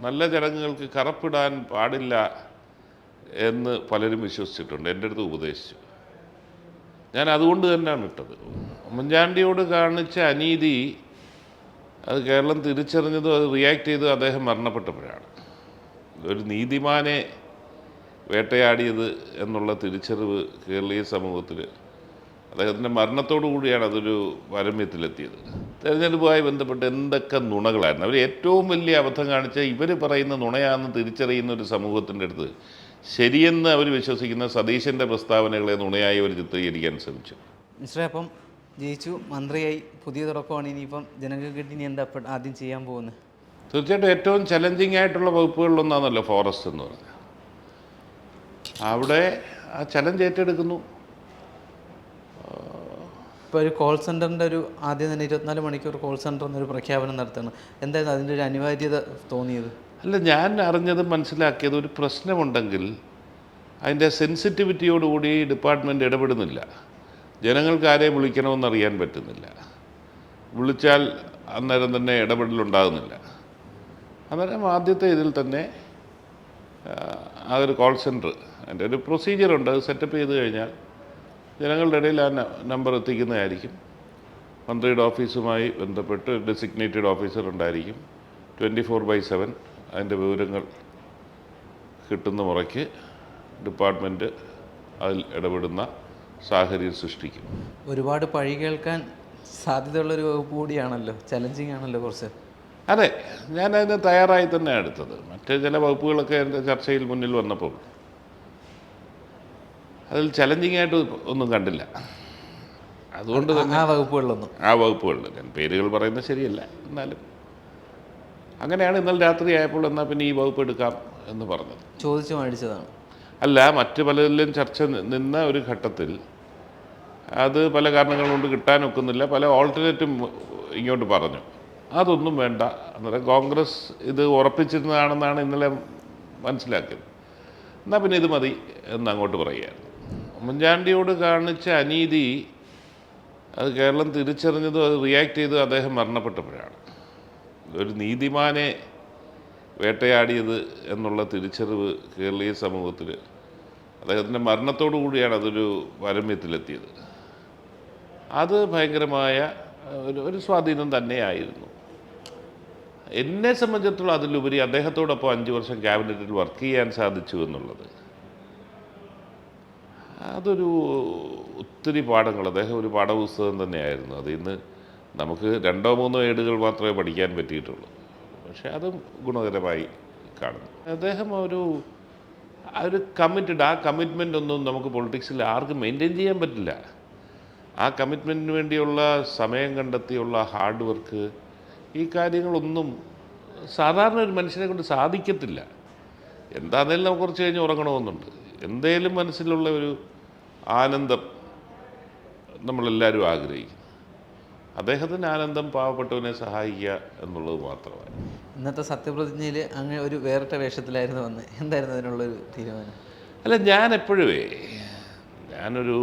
നല്ല ചടങ്ങുകൾക്ക് കറപ്പിടാൻ പാടില്ല എന്ന് പലരും വിശ്വസിച്ചിട്ടുണ്ട്. എൻ്റെ അടുത്ത് ഉപദേശിച്ചു. ഞാൻ അതുകൊണ്ട് തന്നെയാണ് ഇട്ടത്. ഉമ്മൻചാണ്ടിയോട് കാണിച്ച അനീതി അത് കേരളം തിരിച്ചറിഞ്ഞതും അത് റിയാക്ട് ചെയ്തത് അദ്ദേഹം മരണപ്പെട്ടപ്പോഴാണ്. ഒരു നീതിമാനെ വേട്ടയാടിയത് എന്നുള്ള തിരിച്ചറിവ് കേരളീയ സമൂഹത്തിൽ അദ്ദേഹത്തിൻ്റെ മരണത്തോടു കൂടിയാണ് അതൊരു പാരമ്യത്തിലെത്തിയത്. തെരഞ്ഞെടുപ്പുമായി ബന്ധപ്പെട്ട് എന്തൊക്കെ നുണകളായിരുന്നു. അവർ ഏറ്റവും വലിയ അബദ്ധം കാണിച്ച ഇവർ പറയുന്ന നുണയാണെന്ന് തിരിച്ചറിയുന്ന ഒരു സമൂഹത്തിൻ്റെ അടുത്ത് ശരിയെന്ന് അവർ വിശ്വസിക്കുന്ന സതീശൻ്റെ പ്രസ്താവനകളെ നുണയായി അവർ ചിത്രീകരിക്കാൻ ശ്രമിച്ചു. മിസ്റ്റർ, അപ്പം ജയിച്ചു, മന്ത്രിയായി, പുതിയ തുടക്കമാണ്. ഇനിയിപ്പം ജനങ്ങൾക്ക് ഇനി എന്താ ആദ്യം ചെയ്യാൻ പോകുന്നത്? തീർച്ചയായിട്ടും ഏറ്റവും ചലഞ്ചിങ് ആയിട്ടുള്ള വകുപ്പുകളിലൊന്നാണല്ലോ ഫോറസ്റ്റ് എന്ന് പറഞ്ഞാൽ. അവിടെ ആ ചലഞ്ച് ഏറ്റെടുക്കുന്നു. ഇപ്പോൾ ഒരു കോൾ സെൻറ്ററിൻ്റെ ആദ്യം തന്നെ 24 മണിക്കൂർ കോൾ സെൻറ്റർ എന്നൊരു പ്രഖ്യാപനം നടത്തണം. എന്തായിരുന്നു അതിൻ്റെ ഒരു അനിവാര്യത തോന്നിയത്? അല്ല, ഞാൻ അറിഞ്ഞതും മനസ്സിലാക്കിയത് ഒരു പ്രശ്നമുണ്ടെങ്കിൽ അതിൻ്റെ സെൻസിറ്റിവിറ്റിയോടുകൂടി ഡിപ്പാർട്ട്മെൻറ്റ് ഇടപെടുന്നില്ല. ജനങ്ങൾക്ക് ആരെയും വിളിക്കണമെന്നറിയാൻ പറ്റുന്നില്ല. വിളിച്ചാൽ അന്നേരം തന്നെ ഇടപെടലുണ്ടാകുന്നില്ല. അന്നേരം ആദ്യത്തെ ഇതിൽ തന്നെ ആ ഒരു കോൾ സെൻറ്റർ അതിൻ്റെ ഒരു പ്രൊസീജിയറുണ്ട്. അത് സെറ്റപ്പ് ചെയ്ത് കഴിഞ്ഞാൽ ജനങ്ങളുടെ ഇടയിൽ ആ നമ്പർ എത്തിക്കുന്നതായിരിക്കും. മന്ത്രിയുടെ ഓഫീസുമായി ബന്ധപ്പെട്ട് ഡെസിഗ്നേറ്റഡ് ഓഫീസർ ഉണ്ടായിരിക്കും. 24/7 അതിൻ്റെ വിവരങ്ങൾ കിട്ടുന്ന മുറയ്ക്ക് ഡിപ്പാർട്ട്മെൻറ്റ് അതിൽ ഇടപെടുന്ന സാഹചര്യം സൃഷ്ടിക്കും. ഒരുപാട് പഴി കേൾക്കാൻ സാധ്യതയുള്ളൊരു വകുപ്പ് കൂടിയാണല്ലോ, ചലഞ്ചിങ് ആണല്ലോ കുറച്ച്. അതെ, ഞാനതിന് തയ്യാറായി തന്നെ എടുത്തത്. മറ്റ് ചില വകുപ്പുകളൊക്കെ എൻ്റെ ചർച്ചയിൽ മുന്നിൽ വന്നപ്പോൾ അതിൽ ചലഞ്ചിങ് ആയിട്ട് ഒന്നും കണ്ടില്ല. അതുകൊണ്ട് തന്നെ ആ വകുപ്പുകളിൽ ഞാൻ പേരുകൾ പറയുന്നത് ശരിയല്ല, എന്നാലും അങ്ങനെയാണ് ഇന്നലെ രാത്രി ആയപ്പോൾ എന്നാൽ പിന്നെ ഈ വകുപ്പ് എടുക്കാം എന്ന് പറഞ്ഞത്. ചോദിച്ചു മേടിച്ചതാണ് അല്ല, മറ്റ് പലരിലും ചർച്ച നിന്ന ഒരു ഘട്ടത്തിൽ അത് പല കാരണങ്ങൾ കൊണ്ട് കിട്ടാനൊക്കുന്നില്ല. പല ഓൾട്ടർനേറ്റീവ് ഇങ്ങോട്ട് പറഞ്ഞു. അതൊന്നും വേണ്ട, അന്നേരം കോൺഗ്രസ് ഇത് ഉറപ്പിച്ചിരുന്നതാണെന്നാണ് ഇന്നലെ മനസ്സിലാക്കിയത്. എന്നാൽ പിന്നെ ഇത് മതി എന്ന് അങ്ങോട്ട് പറയുകയായിരുന്നു. ഉമ്മൻചാണ്ടിയോട് കാണിച്ച അനീതി അത് കേരളം തിരിച്ചറിഞ്ഞതും അത് റിയാക്ട് ചെയ്തത് അദ്ദേഹം മരണപ്പെട്ടപ്പോഴാണ്. ഒരു നീതിമാനെ വേട്ടയാടിയത് എന്നുള്ള തിരിച്ചറിവ് കേരളീയ സമൂഹത്തിൽ അദ്ദേഹത്തിൻ്റെ മരണത്തോടു കൂടിയാണ് അതൊരു പാരമ്യത്തിലെത്തിയത്. അത് ഭയങ്കരമായ ഒരു സ്വാധീനം തന്നെയായിരുന്നു. എന്നെ സംബന്ധിച്ചിടത്തോളം അതിലുപരി അദ്ദേഹത്തോടൊപ്പം 5 വർഷം ക്യാബിനറ്റിൽ വർക്ക് ചെയ്യാൻ സാധിച്ചു എന്നുള്ളത് അതൊരു ഒത്തിരി പാഠങ്ങൾ. അദ്ദേഹം ഒരു പാഠപുസ്തകം തന്നെയായിരുന്നു. അതിൽ നിന്ന് നമുക്ക് 2-3 ഏടുകൾ മാത്രമേ പഠിക്കാൻ പറ്റിയിട്ടുള്ളൂ. പക്ഷേ അതും ഗുണകരമായി കാണുന്നു. അദ്ദേഹം ഒരു കമ്മിറ്റഡ്, ആ കമ്മിറ്റ്മെൻ്റ് ഒന്നും നമുക്ക് പൊളിറ്റിക്സിൽ ആർക്കും മെയിൻറ്റെയിൻ ചെയ്യാൻ പറ്റില്ല. ആ കമ്മിറ്റ്മെൻറ്റിന് വേണ്ടിയുള്ള സമയം കണ്ടെത്തിയുള്ള ഹാർഡ് വർക്ക്, ഈ കാര്യങ്ങളൊന്നും സാധാരണ ഒരു മനുഷ്യനെ കൊണ്ട് സാധിക്കത്തില്ല. എന്താണെങ്കിലും നമുക്ക് കുറച്ച് കഴിഞ്ഞ് ഉറങ്ങണമെന്നുണ്ട്. എന്തേലും മനസ്സിലുള്ള ഒരു ആനന്ദം നമ്മളെല്ലാവരും ആഗ്രഹിക്കുന്നു. അദ്ദേഹത്തിൻ്റെ ആനന്ദം പാവപ്പെട്ടവനെ സഹായിക്കുക എന്നുള്ളത് മാത്രമായി. ഇന്നത്തെ സത്യപ്രതിജ്ഞയിൽ അങ്ങനെ ഒരു വേറിട്ട വേഷത്തിലായിരുന്നു വന്നത്. എന്തായിരുന്നു അതിനുള്ളൊരു തീരുമാനം? അല്ല, ഞാനൊരു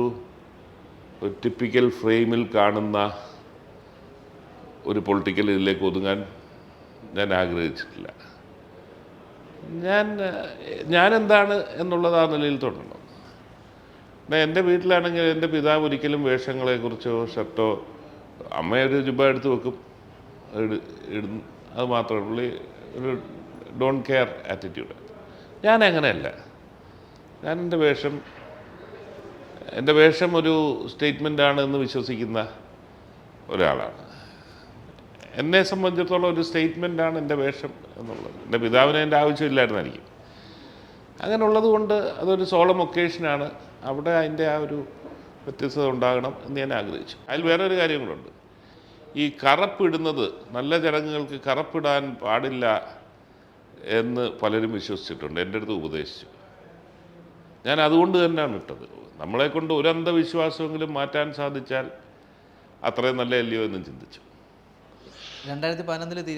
ടിപ്പിക്കൽ ഫ്രെയിമിൽ കാണുന്ന ഒരു പൊളിറ്റിക്കൽ ഇതിലേക്ക് ഒതുങ്ങാൻ ഞാൻ ആഗ്രഹിച്ചിട്ടില്ല. ഞാനെന്താണ് എന്നുള്ളത് ആ നിലയിൽ തുടരണം. എൻ്റെ വീട്ടിലാണെങ്കിൽ എൻ്റെ പിതാവ് ഒരിക്കലും വേഷങ്ങളെക്കുറിച്ചോ ഷർട്ടോ, അമ്മയൊരു ജുബ്ബ എടുത്ത് വെക്കും, ഇടുന്നു, അത് മാത്രമേ പുള്ളി ഒരു ഡോണ്ട് കെയർ ആറ്റിറ്റ്യൂഡ്. ഞാൻ അങ്ങനെയല്ല. ഞാൻ എൻ്റെ വേഷം ഒരു സ്റ്റേറ്റ്മെൻ്റാണ് എന്ന് വിശ്വസിക്കുന്ന ഒരാളാണ്. എന്നെ സംബന്ധിച്ചിടത്തോളം ഒരു സ്റ്റേറ്റ്മെൻറ്റാണ് എൻ്റെ വേഷം എന്നുള്ളത്. എൻ്റെ പിതാവിന് എൻ്റെ ആവശ്യമില്ലായിരുന്നായിരിക്കും. അങ്ങനെയുള്ളത് കൊണ്ട് അതൊരു സോളം ഒക്കേഷനാണ്. അവിടെ അതിൻ്റെ ആ ഒരു വ്യത്യസ്തത ഉണ്ടാകണം എന്ന് ഞാൻ ആഗ്രഹിച്ചു. അതിൽ വേറൊരു കാര്യം കൂടെ, ഈ കറപ്പിടുന്നത്, നല്ല ചടങ്ങുകൾക്ക് കറപ്പിടാൻ പാടില്ല എന്ന് പലരും വിശ്വസിച്ചിട്ടുണ്ട്. എൻ്റെ അടുത്ത് ഉപദേശിച്ചു. ഞാൻ അതുകൊണ്ട് തന്നെയാണ് ഇട്ടത്. നമ്മളെക്കൊണ്ട് ഒരു അന്ധവിശ്വാസമെങ്കിലും മാറ്റാൻ സാധിച്ചാൽ അത്രയും നല്ല അല്ലയോ എന്നും ചിന്തിച്ചു. 2011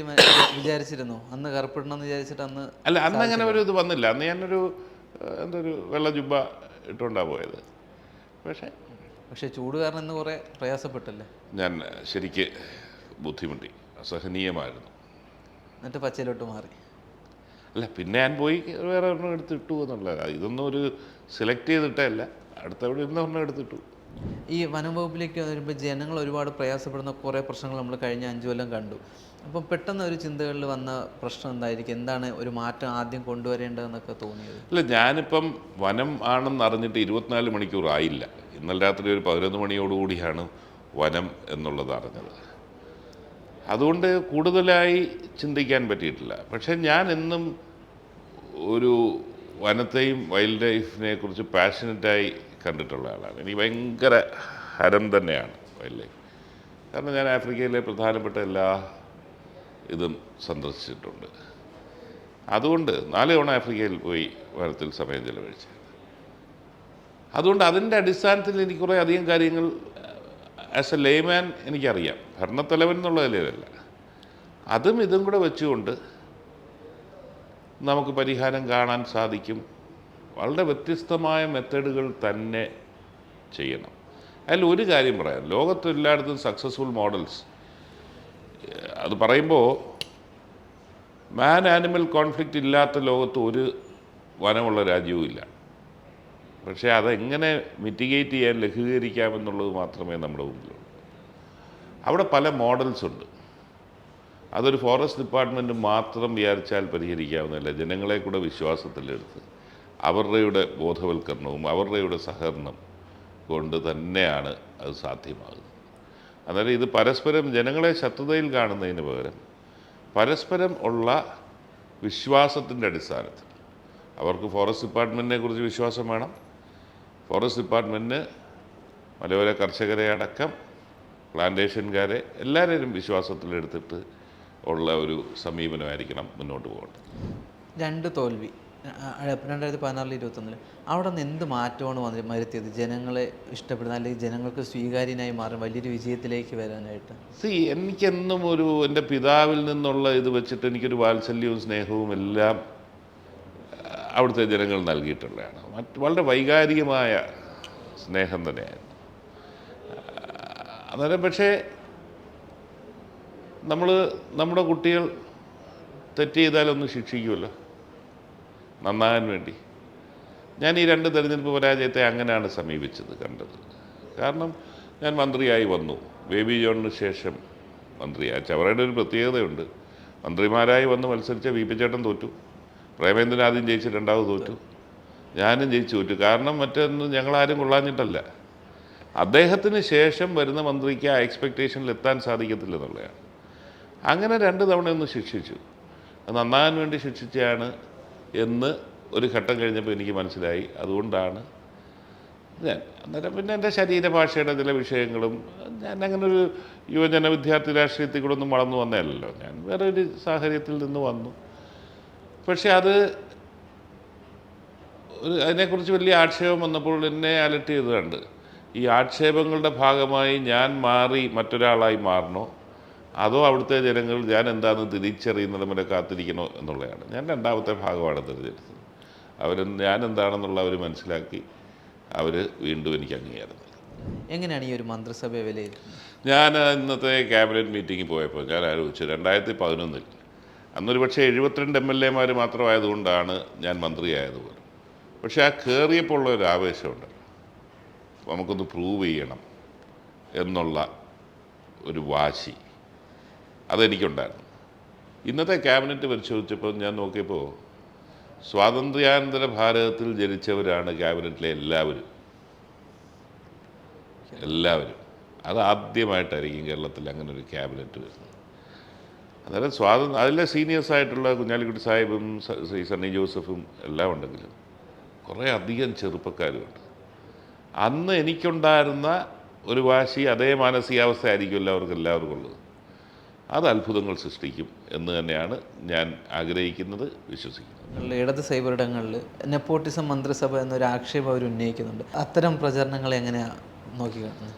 വിചാരിച്ചിരുന്നു അന്ന് കറുപ്പിടണമെന്ന് വിചാരിച്ചിട്ട്? അന്ന് അങ്ങനെ ഒരു ഇത് വന്നില്ല. അന്ന് ഞാനൊരു വെള്ള ജുബ്ബ ഇട്ടുകൊണ്ടാണ് പോയത്. പക്ഷേ ചൂട് കാരണം ഇന്ന് കുറേ പ്രയാസപ്പെട്ടല്ലേ? ഞാൻ ശരിക്ക് ബുദ്ധിമുട്ടി, അസഹനീയമായിരുന്നു. എന്നിട്ട് പച്ചയിലോട്ട് മാറി. അല്ല പിന്നെ ഞാൻ പോയി വേറെ ഒരെണ്ണം എടുത്തിട്ടു എന്നുള്ളതാണ്. ഇതൊന്നും ഒരു സെലക്ട് ചെയ്തിട്ടല്ല, അടുത്തവിടെ ഇരുന്ന ഒരെണ്ണം എടുത്തിട്ടു. ഈ വനം വകുപ്പിലേക്ക് വരുമ്പോൾ ജനങ്ങൾ ഒരുപാട് പ്രയാസപ്പെടുന്ന കുറേ പ്രശ്നങ്ങൾ നമ്മൾ കഴിഞ്ഞ 5 കൊല്ലം കണ്ടു. അപ്പം പെട്ടെന്ന് ഒരു ചിന്തകളിൽ വന്ന പ്രശ്നം എന്തായിരിക്കും, എന്താണ് ഒരു മാറ്റം ആദ്യം കൊണ്ടുവരേണ്ടതെന്നൊക്കെ തോന്നിയത്? ഇല്ല, ഞാനിപ്പം വനം ആണെന്ന് അറിഞ്ഞിട്ട് 24 മണിക്കൂറായില്ല. ഇന്നലെ രാത്രി ഒരു 11 മണിയോടുകൂടിയാണ് വനം എന്നുള്ളത് അറിഞ്ഞത്. അതുകൊണ്ട് കൂടുതലായി ചിന്തിക്കാൻ പറ്റിയിട്ടില്ല. പക്ഷേ ഞാൻ എന്നും ഒരു വനത്തെയും വൈൽഡ് ലൈഫിനെ കുറിച്ച് പാഷനറ്റായി കണ്ടിട്ടുള്ള ആളാണ്. എനിക്ക് ഭയങ്കര ഹരം തന്നെയാണ് വൈൽഡ് ലൈഫ്. കാരണം ഞാൻ ആഫ്രിക്കയിലെ പ്രധാനപ്പെട്ട എല്ലാ ഇതും സന്ദർശിച്ചിട്ടുണ്ട്. അതുകൊണ്ട് 4 തവണ ആഫ്രിക്കയിൽ പോയി വനത്തിൽ സമയം ചെലവഴിച്ചു. അതുകൊണ്ട് അതിൻ്റെ അടിസ്ഥാനത്തിൽ എനിക്ക് കുറേ അധികം കാര്യങ്ങൾ ആസ് എ ലേമാൻ എനിക്കറിയാം. ഭരണത്തലവൻ എന്നുള്ള നിലയിലല്ല. അതും ഇതും കൂടെ വെച്ചുകൊണ്ട് നമുക്ക് പരിഹാരം കാണാൻ സാധിക്കും. വളരെ വ്യത്യസ്തമായ മെത്തേഡുകൾ തന്നെ ചെയ്യണം. അതിൽ ഒരു കാര്യം പറയാം, ലോകത്ത് എല്ലായിടത്തും സക്സസ്ഫുൾ മോഡൽസ് അത് പറയുമ്പോൾ മാൻ ആനിമൽ കോൺഫ്ലിക്റ്റ് ഇല്ലാത്ത ലോകത്ത് ഒരു വനമുള്ള രാജ്യവും ഇല്ല. പക്ഷേ അതെങ്ങനെ മിറ്റിഗേറ്റ് ചെയ്യാൻ ലഘൂകരിക്കാമെന്നുള്ളത് മാത്രമേ നമ്മുടെ മുമ്പിലുള്ളൂ. അവിടെ പല മോഡൽസ് ഉണ്ട്. അതൊരു ഫോറസ്റ്റ് ഡിപ്പാർട്ട്മെൻറ്റ് മാത്രം വിചാരിച്ചാൽ പരിഹരിക്കാവുന്നതല്ല. ജനങ്ങളെ കൂടെ വിശ്വാസത്തിലെടുത്ത് അവരുടെ ബോധവൽക്കരണവും അവരുടെ സഹകരണം കൊണ്ട് തന്നെയാണ് അത് സാധ്യമാകുന്നത്. അതായത് ഇത് പരസ്പരം ജനങ്ങളെ ശത്രുതയിൽ കാണുന്നതിന് പകരം പരസ്പരം ഉള്ള വിശ്വാസത്തിൻ്റെ അടിസ്ഥാനത്തിൽ അവർക്ക് ഫോറസ്റ്റ് ഡിപ്പാർട്ട്മെൻറ്റിനെ കുറിച്ച് വിശ്വാസം വേണം. ഫോറസ്റ്റ് ഡിപ്പാർട്ട്മെൻറ്റിന് മലയോര കർഷകരെ അടക്കം പ്ലാന്റേഷൻകാരെ എല്ലാവരെയും വിശ്വാസത്തിലെടുത്തിട്ട് ഉള്ള ഒരു സമീപനമായിരിക്കണം മുന്നോട്ട് പോകേണ്ടത്. 2 തോൽവി 2016 21 അവിടെ നിന്ന് എന്ത് മാറ്റമാണ് വരുത്തിയത് ജനങ്ങളെ ഇഷ്ടപ്പെടുന്ന അല്ലെങ്കിൽ ജനങ്ങൾക്ക് സ്വീകാര്യനായി മാറും വലിയൊരു വിജയത്തിലേക്ക് വരാനായിട്ട്? എനിക്കെന്നും എൻ്റെ പിതാവിൽ നിന്നുള്ള ഇത് വെച്ചിട്ട് എനിക്കൊരു വാത്സല്യവും സ്നേഹവും എല്ലാം അവിടുത്തെ ജനങ്ങൾ നൽകിയിട്ടുള്ളതാണ്. വളരെ വൈകാരികമായ സ്നേഹം തന്നെയായിരുന്നു. അന്നേരം പക്ഷേ നമ്മുടെ കുട്ടികൾ തെറ്റ് ചെയ്താലൊന്ന് ശിക്ഷിക്കുമല്ലോ നന്നാകാൻ വേണ്ടി. ഞാൻ ഈ 2 തെരഞ്ഞെടുപ്പ് പരാജയത്തെ അങ്ങനെയാണ് സമീപിച്ചത്, കണ്ടത്. കാരണം ഞാൻ മന്ത്രിയായി വന്നു. ബേബി ജോണിന് ശേഷം മന്ത്രിയായി. ചവറയുടെ ഒരു പ്രത്യേകതയുണ്ട്. മന്ത്രിമാരായി വന്ന് മത്സരിച്ച വി പി ചേട്ടൻ തോറ്റു, പ്രേമേന്ദ്രൻ ആദ്യം ജയിച്ച് 2ാമത് തോറ്റു, ഞാനും ജയിച്ചു തോറ്റു. കാരണം മറ്റൊന്നും ഞങ്ങളാരും കൊള്ളാഞ്ഞിട്ടല്ല, അദ്ദേഹത്തിന് ശേഷം വരുന്ന മന്ത്രിക്ക് ആ എക്സ്പെക്റ്റേഷനിൽ എത്താൻ സാധിക്കത്തില്ലെന്നുള്ളതാണ്. അങ്ങനെ 2 തവണയൊന്ന് ശിക്ഷിച്ചു. അത് നന്നാകാൻ വേണ്ടി ശിക്ഷിച്ചാണ് എന്ന് ഒരു ഘട്ടം കഴിഞ്ഞപ്പോൾ എനിക്ക് മനസ്സിലായി. അതുകൊണ്ടാണ് ഞാൻ അന്നേരം പിന്നെ എൻ്റെ ശരീരഭാഷയുടെ ചില വിഷയങ്ങളും, ഞാൻ അങ്ങനെ ഒരു യുവജന വിദ്യാർത്ഥി രാഷ്ട്രീയത്തിൽ കൂടെ ഒന്നും വളർന്നു വന്നതല്ലല്ലോ. ഞാൻ വേറെ ഒരു സാഹചര്യത്തിൽ നിന്ന് വന്നു. പക്ഷെ അതിനെക്കുറിച്ച് വലിയ ആക്ഷേപം വന്നപ്പോൾ എന്നെ അലട്ടിയത് കണ്ട് ഈ ആക്ഷേപങ്ങളുടെ ഭാഗമായി ഞാൻ മാറി മറ്റൊരാളായി മാറണോ, അതോ അവിടുത്തെ ജനങ്ങൾ ഞാൻ എന്താണെന്ന് തിരിച്ചറിയുന്നത് വരെ കാത്തിരിക്കണോ എന്നുള്ളതാണ്. ഞാൻ 2ാമത്തെ ഭാഗമാണ് തിരഞ്ഞെടുത്തത്. ഞാൻ എന്താണെന്നുള്ള അവർ മനസ്സിലാക്കി അവർ വീണ്ടും എനിക്ക് അംഗീകാരം നൽകി. എങ്ങനെയാണ് ഈ ഒരു മന്ത്രിസഭയെ വിലയിരുത്തുന്നത്? ഞാൻ ഇന്നത്തെ ക്യാബിനറ്റ് മീറ്റിങ്ങിൽ പോയപ്പോൾ ഞാൻ ആലോചിച്ചു, 2011 അന്നൊരു പക്ഷേ 72 MLA മാത്രമായതുകൊണ്ടാണ് ഞാൻ മന്ത്രിയായതുപോലും. പക്ഷേ ആ കയറിയപ്പോൾ ഉള്ള ഒരു ആവേശമുണ്ട്, നമുക്കൊന്ന് പ്രൂവ് ചെയ്യണം എന്നുള്ള ഒരു വാശി അതെനിക്കുണ്ടായിരുന്നു. ഇന്നത്തെ ക്യാബിനറ്റ് പരിശോധിച്ചപ്പോൾ ഞാൻ നോക്കിയപ്പോൾ സ്വാതന്ത്ര്യാനന്തര ഭാരതത്തിൽ ജനിച്ചവരാണ് ക്യാബിനറ്റിലെ എല്ലാവരും. അത് ആദ്യമായിട്ടായിരിക്കും കേരളത്തിൽ അങ്ങനെ ഒരു ക്യാബിനറ്റ് വരുന്നത്. അന്നേരം അതിലെ സീനിയേഴ്സായിട്ടുള്ള കുഞ്ഞാലിക്കുട്ടി സാഹിബും ശ്രീ സണ്ണി ജോസഫും എല്ലാം ഉണ്ടെങ്കിലും കുറേ അധികം ചെറുപ്പക്കാരുമുണ്ട്. അന്ന് എനിക്കുണ്ടായിരുന്ന ഒരു വാശി അതേ മാനസികാവസ്ഥ ആയിരിക്കും എല്ലാവർക്കും ഉള്ളത്. അത് അത്ഭുതങ്ങൾ സൃഷ്ടിക്കും എന്ന് തന്നെയാണ് ഞാൻ ആഗ്രഹിക്കുന്നത്, വിശ്വസിക്കുന്നത്. ഇടത് സൈബറിടങ്ങളിൽ നെപ്പോട്ടിസം മന്ത്രിസഭ എന്നൊരു ആക്ഷേപം അവർ ഉന്നയിക്കുന്നുണ്ട്. അത്തരം പ്രചരണങ്ങൾ എങ്ങനെയാണ് നോക്കിക്കാണുന്നത്?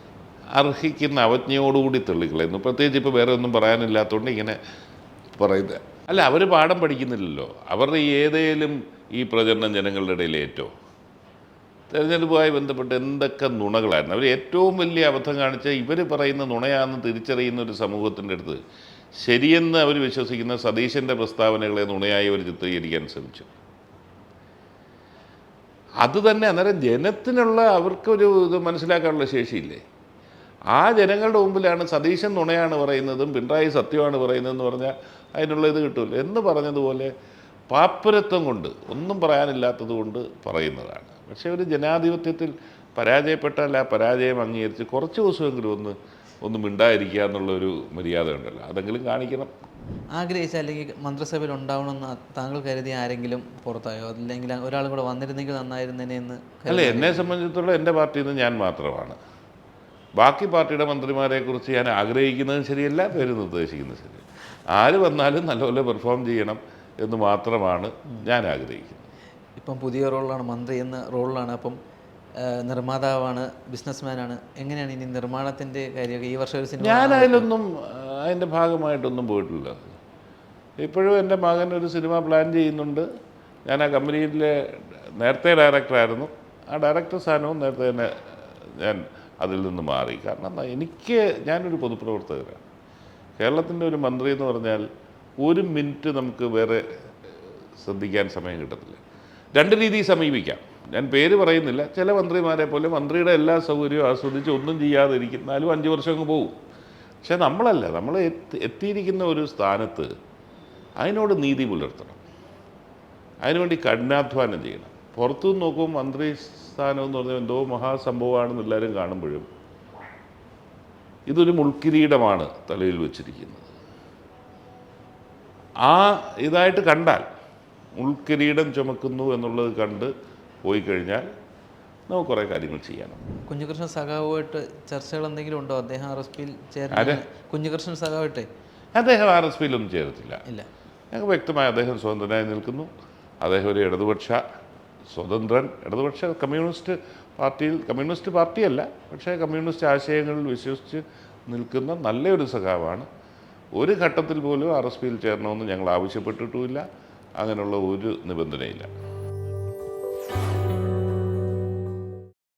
അർഹിക്കുന്ന അവജ്ഞയോടുകൂടി തള്ളിക്കളയുന്നു. പ്രത്യേകിച്ച് ഇപ്പോൾ വേറെ ഒന്നും പറയാനില്ലാത്തതുകൊണ്ട് ഇങ്ങനെ പറയുന്നത്. അല്ല, അവർ പാഠം പഠിക്കുന്നില്ലല്ലോ. അവരുടെ ഏതേലും ഈ പ്രചരണം ജനങ്ങളുടെ ഇടയിൽ തെരഞ്ഞെടുപ്പുമായി ബന്ധപ്പെട്ട് എന്തൊക്കെ നുണകളായിരുന്നു. അവർ ഏറ്റവും വലിയ അബദ്ധം കാണിച്ച ഇവർ പറയുന്ന നുണയാണെന്ന് തിരിച്ചറിയുന്ന ഒരു സമൂഹത്തിൻ്റെ അടുത്ത് ശരിയെന്ന് അവർ വിശ്വസിക്കുന്ന സതീശൻ്റെ പ്രസ്താവനകളെ നുണയായി അവർ ചിത്രീകരിക്കാൻ ശ്രമിച്ചു. അത് തന്നെ അന്നേരം ജനത്തിനുള്ള അവർക്കൊരു ഇത് മനസ്സിലാക്കാനുള്ള ശേഷിയില്ലേ? ആ ജനങ്ങളുടെ മുമ്പിലാണ് സതീശൻ നുണയാണ് പറയുന്നതും പിണറായി സത്യമാണ് പറയുന്നതെന്ന് പറഞ്ഞാൽ അതിനുള്ള ഇത് കിട്ടുമല്ലോ. എന്ന് പറഞ്ഞതുപോലെ പാപ്പരത്വം കൊണ്ട് ഒന്നും പറയാനില്ലാത്തത് കൊണ്ട് പറയുന്നതാണ്. പക്ഷേ ഒരു ജനാധിപത്യത്തിൽ പരാജയപ്പെട്ടാൽ ആ പരാജയം അംഗീകരിച്ച് കുറച്ച് ദിവസമെങ്കിലും ഒന്ന് മിണ്ടായിരിക്കുക എന്നുള്ളൊരു മര്യാദ ഉണ്ടല്ലോ, അതെങ്കിലും കാണിക്കണം. ആഗ്രഹിച്ച അല്ലെങ്കിൽ മന്ത്രിസഭയിൽ ഉണ്ടാവണമെന്ന് താങ്കൾ കരുതിയ ആരെങ്കിലും പുറത്തായോ, അല്ലെങ്കിൽ ഒരാളും കൂടെ വന്നിരുന്നെങ്കിൽ നന്നായിരുന്നേനെ എന്ന് അല്ല, എന്നെ സംബന്ധിച്ചിടത്തോളം എൻ്റെ പാർട്ടിയിൽ നിന്ന് ഞാൻ മാത്രമാണ്. ബാക്കി പാർട്ടിയുടെ മന്ത്രിമാരെക്കുറിച്ച് ഞാൻ ആഗ്രഹിക്കുന്നതും ശരിയല്ല, പേര് നിർദ്ദേശിക്കുന്നത് ശരിയല്ല. ആര് വന്നാലും നല്ലപോലെ പെർഫോം ചെയ്യണം എന്ന് മാത്രമാണ് ഞാൻ ആഗ്രഹിക്കുന്നത്. ഇപ്പം പുതിയ റോളാണ്, മന്ത്രി എന്ന റോളിലാണ്. അപ്പം നിർമ്മാതാവാണ്, ബിസിനസ്മാനാണ്. എങ്ങനെയാണ് ഇനി നിർമ്മാണത്തിൻ്റെ കാര്യമൊക്കെ ഈ വർഷം ഒരു സിനിമ? ഞാൻ അതിലൊന്നും അതിൻ്റെ ഭാഗമായിട്ടൊന്നും പോയിട്ടില്ല. ഇപ്പോഴും എൻ്റെ മകൻ ഒരു സിനിമ പ്ലാൻ ചെയ്യുന്നുണ്ട്. ഞാൻ ആ കമ്പനിയിലെ നേരത്തെ ഡയറക്ടറായിരുന്നു. ആ ഡയറക്ടർ സ്ഥാനവും നേരത്തെ തന്നെ ഞാൻ അതിൽ നിന്ന് മാറി. കാരണം ഞാനൊരു പൊതുപ്രവർത്തകരാണ്. കേരളത്തിൻ്റെ ഒരു മന്ത്രി എന്ന് പറഞ്ഞാൽ ഒരു മിനിറ്റ് നമുക്ക് വേറെ ശ്രദ്ധിക്കാൻ സമയം കിട്ടത്തില്ല. രണ്ട് രീതിയിൽ സമീപിക്കാം. ഞാൻ പേര് പറയുന്നില്ല. ചില മന്ത്രിമാരെ പോലെ മന്ത്രിയുടെ എല്ലാ സൗകര്യവും ആസ്വദിച്ച് ഒന്നും ചെയ്യാതിരിക്കുന്നാലും 5 വർഷം അങ്ങ് പോകും. പക്ഷെ നമ്മളല്ല, നമ്മൾ എത്തിയിരിക്കുന്ന ഒരു സ്ഥാനത്ത് അതിനോട് നീതി പുലർത്തണം, അതിനുവേണ്ടി കഠിനാധ്വാനം ചെയ്യണം. പുറത്തുനിന്ന് നോക്കുമ്പോൾ മന്ത്രി സ്ഥാനം എന്ന് പറഞ്ഞാൽ എന്തോ മഹാസംഭവമാണെന്ന് എല്ലാവരും കാണുമ്പോഴും ഇതൊരു മുൾക്കിരീടമാണ് തലയിൽ വെച്ചിരിക്കുന്നത്. ആ ഇതായിട്ട് കണ്ടാൽ മുൾക്കിരീടം ചുമക്കുന്നു എന്നുള്ളത് കണ്ട് പോയി കഴിഞ്ഞാൽ നമുക്ക് കുറേ കാര്യങ്ങൾ ചെയ്യാനും. കുഞ്ഞികൃഷ്ണൻ സഖാവുമായിട്ട് ചർച്ചകൾ എന്തെങ്കിലും ഉണ്ടോ? അദ്ദേഹം RSPയിൽ ചേർന്ന്? കുഞ്ഞികൃഷ്ണൻ സഖാവായിട്ടേ അദ്ദേഹം RSPയിലൊന്നും ചേരത്തില്ല. ഇല്ല. ഞങ്ങൾക്ക് വ്യക്തമായി അദ്ദേഹം സ്വതന്ത്രനായി നിൽക്കുന്നു. അദ്ദേഹം ഒരു ഇടതുപക്ഷ സ്വതന്ത്രൻ, ഇടതുപക്ഷ കമ്മ്യൂണിസ്റ്റ് പാർട്ടിയല്ല, പക്ഷേ കമ്മ്യൂണിസ്റ്റ് ആശയങ്ങളിൽ വിശ്വസിച്ച് നിൽക്കുന്ന നല്ലൊരു സഖാവാണ്. ഒരു ഘട്ടത്തിൽ പോലും RSPയിൽ ചേരണമെന്ന് ഞങ്ങൾ ആവശ്യപ്പെട്ടിട്ടുമില്ല. അങ്ങനെയുള്ള ഒരു നിബന്ധനയില്ല.